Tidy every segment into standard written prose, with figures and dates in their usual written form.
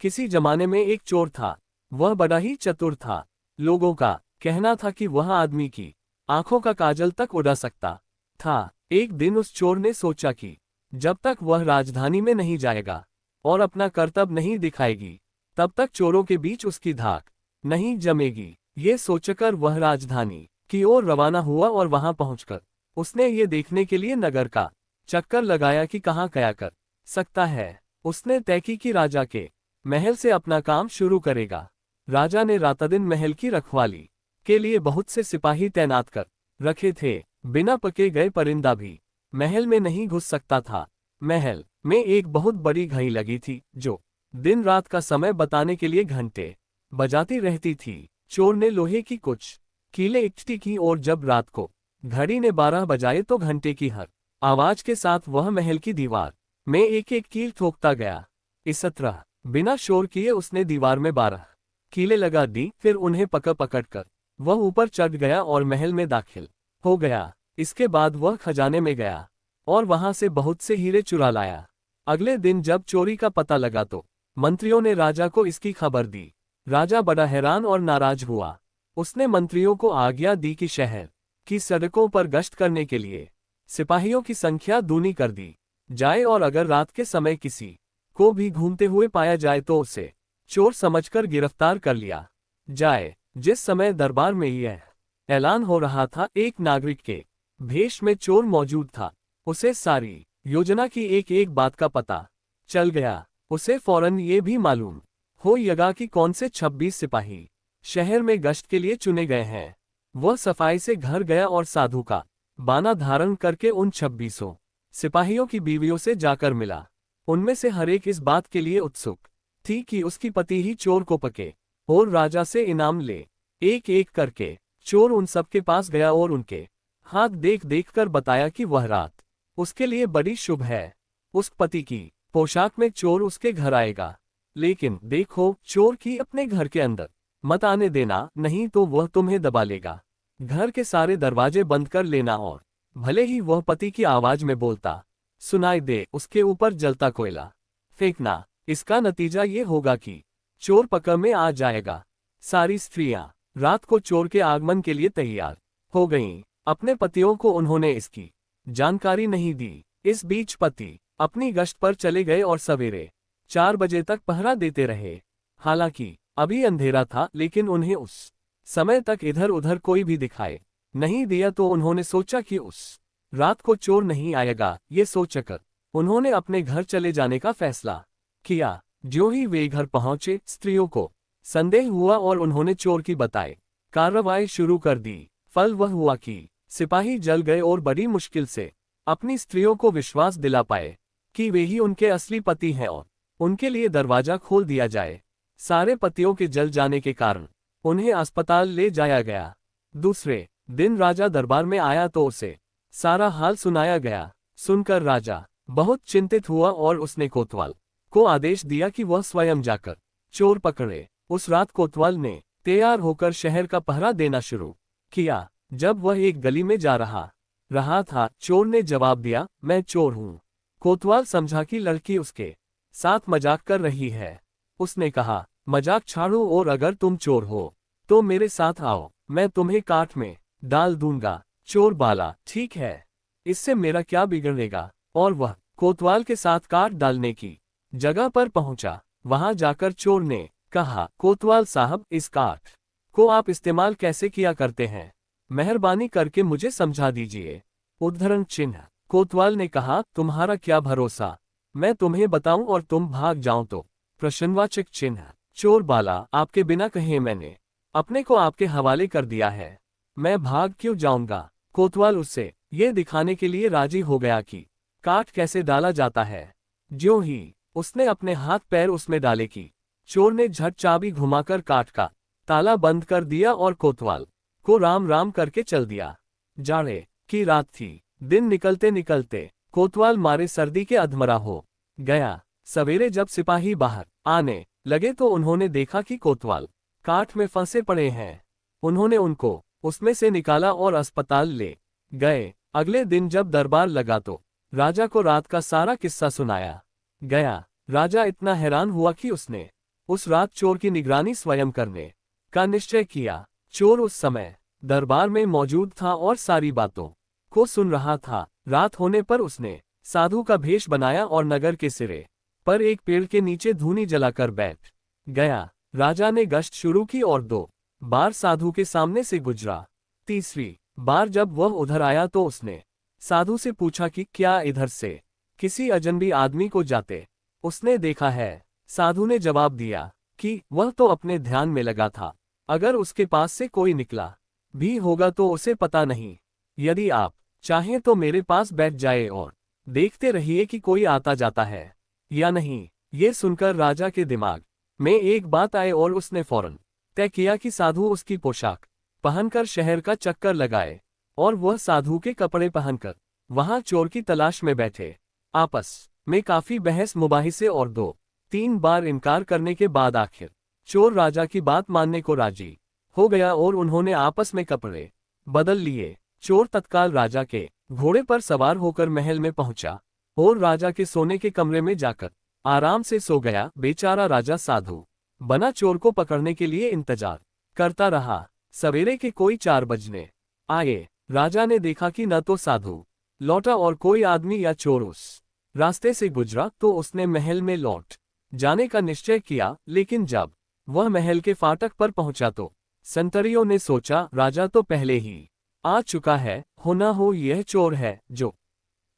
किसी जमाने में एक चोर था। वह बड़ा ही चतुर था। लोगों का कहना था कि वह आदमी की आंखों का काजल तक उड़ा सकता था। एक दिन उस चोर ने सोचा कि जब तक वह राजधानी में नहीं जाएगा और अपना कर्तव्य नहीं दिखाएगी, तब तक चोरों के बीच उसकी धाक नहीं जमेगी। ये सोचकर वह राजधानी की ओर रवाना हुआ और वहां पहुंचकर उसने ये देखने के लिए नगर का चक्कर लगाया कि कहाँ क्या कर सकता है। उसने तय की कि राजा के महल से अपना काम शुरू करेगा। राजा ने रातों-दिन महल की रखवाली के लिए बहुत से सिपाही तैनात कर रखे थे। बिना पके गए परिंदा भी महल में नहीं घुस सकता था। महल में एक बहुत बड़ी घड़ी लगी थी जो दिन रात का समय बताने के लिए घंटे बजाती रहती थी। चोर ने लोहे की कुछ कीलें इकट्ठी की और जब रात को घड़ी ने 12 बजाए तो घंटे की हर आवाज के साथ वह महल की दीवार में एक एक कील ठोकता गया। इस तरह बिना शोर किए उसने दीवार में 12 कीलें लगा दी। फिर उन्हें पकड़ कर वह ऊपर चढ़ गया और महल में दाखिल हो गया। इसके बाद वह खजाने में गया और वहां से बहुत से हीरे चुरा लाया। अगले दिन जब चोरी का पता लगा तो मंत्रियों ने राजा को इसकी खबर दी। राजा बड़ा हैरान और नाराज हुआ। उसने मंत्रियों को आज्ञा दी कि शहर की सड़कों पर गश्त करने के लिए सिपाहियों की संख्या दूनी कर दी जाए और अगर रात के समय किसी को भी घूमते हुए पाया जाए तो उसे चोर समझकर गिरफ्तार कर लिया जाए। जिस समय दरबार में यह ऐलान हो रहा था, एक नागरिक के भेष में चोर मौजूद था। उसे सारी योजना की एक एक बात का पता चल गया। उसे फौरन ये भी मालूम हो गया कि कौन से 26 सिपाही शहर में गश्त के लिए चुने गए हैं। वह सफाई से घर गया और साधु का बाना धारण करके उन 26 सिपाहियों की बीवियों से जाकर मिला। उनमें से हर एक इस बात के लिए उत्सुक थी कि उसकी पति ही चोर को पके और राजा से इनाम ले। एक एक करके चोर उन सब के पास गया और उनके हाथ देख देख कर बताया कि वह रात उसके लिए बड़ी शुभ है। उस पति की पोशाक में चोर उसके घर आएगा, लेकिन देखो चोर की अपने घर के अंदर मत आने देना, नहीं तो वह तुम्हें दबा लेगा। घर के सारे दरवाजे बंद कर लेना और भले ही वह पति की आवाज में बोलता सुनाई दे, उसके ऊपर जलता कोयला फेंकना। इसका नतीजा ये होगा कि चोर पकड़ में आ जाएगा। सारी स्त्रियां रात को चोर के आगमन के लिए तैयार हो गईं। अपने पतियों को उन्होंने इसकी जानकारी नहीं दी। इस बीच पति अपनी गश्त पर चले गए और सवेरे 4 बजे तक पहरा देते रहे। हालांकि अभी अंधेरा था, लेकिन उन्हें उस समय तक इधर उधर कोई भी दिखाई नहीं दिया तो उन्होंने सोचा कि उस रात को चोर नहीं आएगा। ये सोचकर उन्होंने अपने घर चले जाने का फैसला किया। ज्यों ही वे घर पहुंचे, स्त्रियों को संदेह हुआ और उन्होंने चोर की बताई कार्रवाई शुरू कर दी। फल वह हुआ कि सिपाही जल गए और बड़ी मुश्किल से अपनी स्त्रियों को विश्वास दिला पाए कि वे ही उनके असली पति हैं और उनके लिए दरवाजा खोल दिया जाए। सारे पतियों के जल जाने के कारण उन्हें अस्पताल ले जाया गया। दूसरे दिन राजा दरबार में आया तो उसे सारा हाल सुनाया गया। सुनकर राजा बहुत चिंतित हुआ और उसने कोतवाल को आदेश दिया कि वह स्वयं जाकर चोर पकड़े। उस रात कोतवाल ने तैयार होकर शहर का पहरा देना शुरू किया। जब वह एक गली में जा रहा था, चोर ने जवाब दिया, मैं चोर हूँ। कोतवाल समझा कि लड़की उसके साथ मजाक कर रही है। उसने कहा, मजाक छाड़ो और अगर तुम चोर हो तो मेरे साथ आओ, मैं तुम्हें काट में डाल दूंगा। चोर बाला, ठीक है, इससे मेरा क्या बिगड़ेगा। और वह कोतवाल के साथ काट डालने की जगह पर पहुंचा। वहां जाकर चोर ने कहा, कोतवाल साहब, इस काट को आप इस्तेमाल कैसे किया करते हैं, मेहरबानी करके मुझे समझा दीजिए। उद्धरण चिन्ह। कोतवाल ने कहा, तुम्हारा क्या भरोसा, मैं तुम्हें बताऊं और तुम भाग जाओ तो। प्रश्नवाचक चिन्ह। चोर बाला, आपके बिना कहे मैंने अपने को आपके हवाले कर दिया है, मैं भाग क्यों जाऊंगा। कोतवाल उससे ये दिखाने के लिए राजी हो गया कि काट कैसे डाला जाता है। ज्यों ही उसने अपने हाथ पैर उसमें डाले कि चोर ने झट चाबी घुमाकर काट का ताला बंद कर दिया और कोतवाल को राम राम करके चल दिया। जाड़े की रात थी। दिन निकलते निकलते कोतवाल मारे सर्दी के अधमरा हो गया। सवेरे जब सिपाही बाहर आने लगे तो उन्होंने देखा कि कोतवाल काट में फंसे पड़े हैं। उन्होंने उनको उसमें से निकाला और अस्पताल ले गए। अगले दिन जब दरबार लगा तो राजा को रात का सारा किस्सा सुनाया गया। राजा इतना हैरान हुआ कि उसने उस रात चोर की निगरानी स्वयं करने का निश्चय किया। चोर उस समय दरबार में मौजूद था और सारी बातों को सुन रहा था। रात होने पर उसने साधु का भेष बनाया और नगर के सिरे पर एक पेड़ के नीचे धूनी जलाकर बैठ गया। राजा ने गश्त शुरू की और 2 बार साधु के सामने से गुजरा। तीसरी बार जब वह उधर आया तो उसने साधु से पूछा कि क्या इधर से किसी अजनबी आदमी को जाते उसने देखा है। साधु ने जवाब दिया कि वह तो अपने ध्यान में लगा था, अगर उसके पास से कोई निकला भी होगा तो उसे पता नहीं। यदि आप चाहें तो मेरे पास बैठ जाए और देखते रहिए कि कोई आता जाता है या नहीं। ये सुनकर राजा के दिमाग में एक बात आए और उसने फौरन तय किया कि साधु उसकी पोशाक पहनकर शहर का चक्कर लगाए और वह साधु के कपड़े पहनकर वहां चोर की तलाश में बैठे। आपस में काफी बहस मुबाहिसे और 2-3 बार इनकार करने के बाद आखिर चोर राजा की बात मानने को राजी हो गया और उन्होंने आपस में कपड़े बदल लिए। चोर तत्काल राजा के घोड़े पर सवार होकर महल में पहुंचा और राजा के सोने के कमरे में जाकर आराम से सो गया। बेचारा राजा साधु बना चोर को पकड़ने के लिए इंतजार करता रहा। सवेरे के कोई 4 बजने आए। राजा ने देखा कि न तो साधु लौटा और कोई आदमी या चोर उस रास्ते से गुजरा, तो उसने महल में लौट जाने का निश्चय किया। लेकिन जब वह महल के फाटक पर पहुंचा तो संतरियों ने सोचा राजा तो पहले ही आ चुका है, हो न हो यह चोर है जो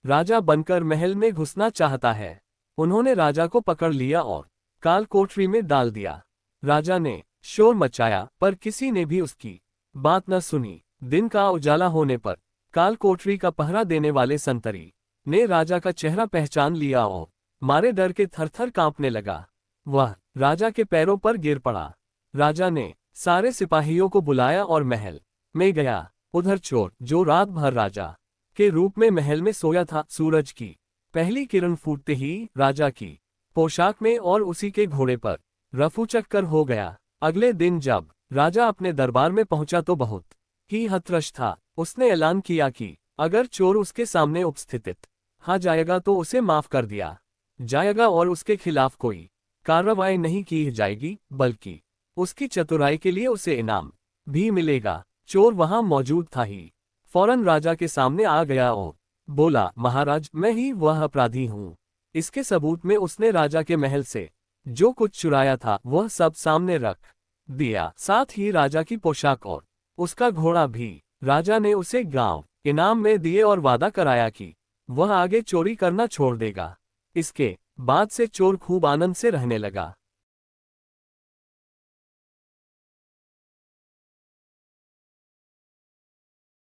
राजा बनकर महल में घुसना चाहता है। उन्होंने राजा को पकड़ लिया और काल कोठरी में डाल दिया। राजा ने शोर मचाया पर किसी ने भी उसकी बात न सुनी। दिन का उजाला होने पर काल कोठरी का पहरा देने वाले संतरी ने राजा का चेहरा पहचान लिया और मारे डर के थरथर कांपने लगा। वह राजा के पैरों पर गिर पड़ा। राजा ने सारे सिपाहियों को बुलाया और महल में गया। उधर चोर जो रात भर राजा के रूप में महल में सोया था, सूरज की पहली किरण फूटते ही राजा की पोशाक में और उसी के घोड़े पर रफू चक्कर हो गया। अगले दिन जब राजा अपने दरबार में पहुंचा तो बहुत ही हतरश था। उसने ऐलान किया कि अगर चोर उसके सामने उपस्थित आ जाएगा तो उसे माफ कर दिया जाएगा और उसके खिलाफ कोई कार्रवाई नहीं की जाएगी, बल्कि उसकी चतुराई के लिए उसे इनाम भी मिलेगा। चोर वहां मौजूद था ही फौरन राजा के सामने आ गया और बोला, महाराज मैं ही वह अपराधी हूँ। इसके सबूत में उसने राजा के महल से जो कुछ चुराया था वह सब सामने रख दिया, साथ ही राजा की पोशाक और उसका घोड़ा भी। राजा ने उसे गांव इनाम में दिए और वादा कराया कि वह आगे चोरी करना छोड़ देगा। इसके बाद से चोर खूब आनंद से रहने लगा।